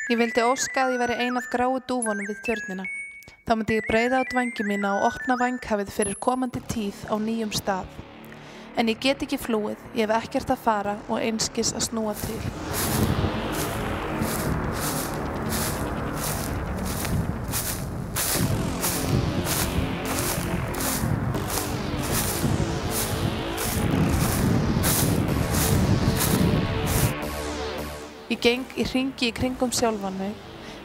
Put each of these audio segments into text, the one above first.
Ég vildi óska að ég væri ein af gráu dúfunum við tjörnina. Þá myndi ég breiða át vængi mína og opna vænghafið fyrir komandi tíð á nýjum stað. En ég get ekki flúið, ég hef ekkert að fara og einskis að snúa til. Ég geng í hringi í kringum sjálfan mig,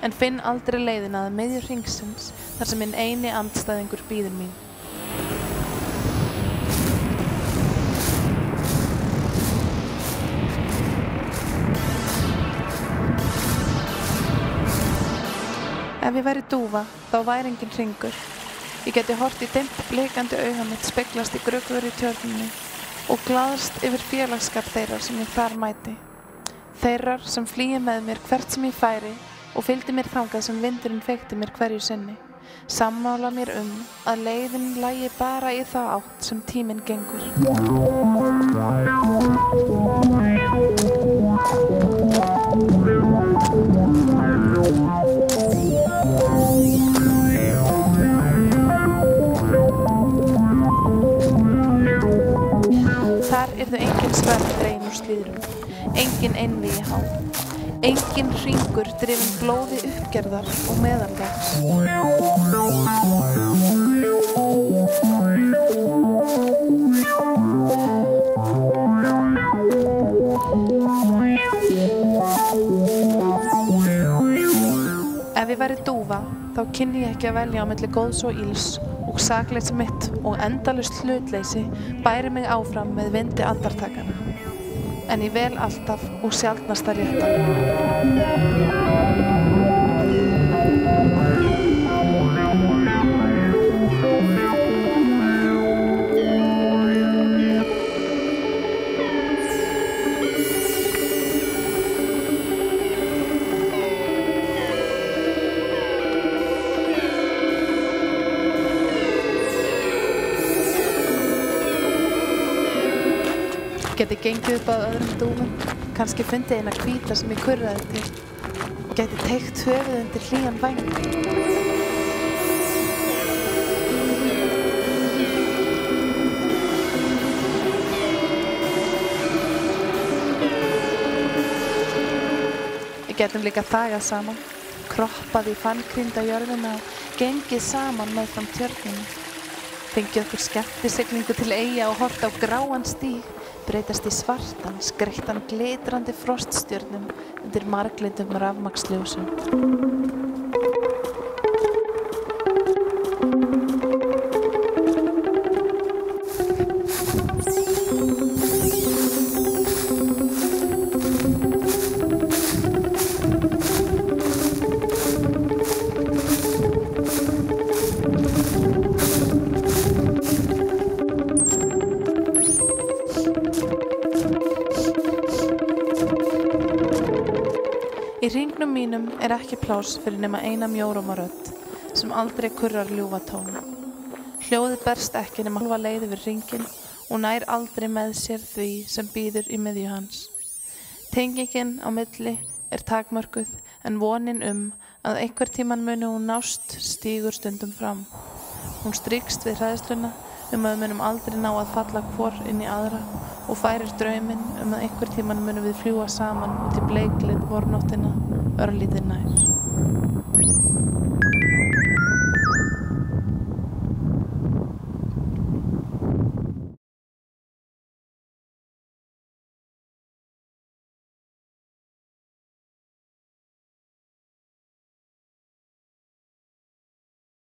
en finn aldrei leiðina að miðju hringsins þar sem minn eini andstæðingur bíður mín. Ef ég væri dúfa, þá væri enginn hringur. Ég geti horft í dimmt blikandi auga mitt speglast í gruggur í tjörninni og glaðst yfir félagsskap þeirra sem ég þar mæti. Þeirrar sem flýja með mér hvert sem ég færi og fylgdi mér þangað sem vindurinn feykti mér hverju sinni. Sammála mér að leiðin lægi bara í þá átt sem tíminn gengur. Þar yrðu engin sverð dregin úr slíðrum. Engin einvígi há, engin hringur drifinn blóði uppgerðar og meðalvegs. Ef ég væri dúfa, þá kynni ég ekki að velja á milli góðs og ills og sakleysi mitt og endalaust hlutleysi bæri mig áfram með vindi andartakana. En ég vel alltaf og sjaldnast að rétta. Geti gengið upp að öðrum dúfum, kannski fundið eina hvíta sem ég kurraði til. Geti teygt höfuð undir hlýjan væng. Við getum líka þagað saman, kroppað í fannkrýnda jörðina og gengið saman meðfram tjörninni. Fengið okkur skemmtisiglingu til eyja og horft á gráan stíg, breytast í svartan, skreyttan glitrandi froststjörnum undir marglindum rafmagnsljósum. Í hringnum mínum ekki pláss fyrir nema eina mjóróma rödd sem aldrei kurrar ljúfa tóna. Hljóðið berst ekki nema hálfa leið yfir hringinn og nær aldrei með sér því sem bíður í miðju hans. Tengingin á milli takmörkuð en vonin að einhver tímann muni hún nást stígur stundum fram. Hún strýkst við hræðsluna að við munum aldrei ná að falla hvor inn í aðra og færir drauminn að einhver tímann munum við fljúga saman út í bleiklit vornóttina örlítið nær.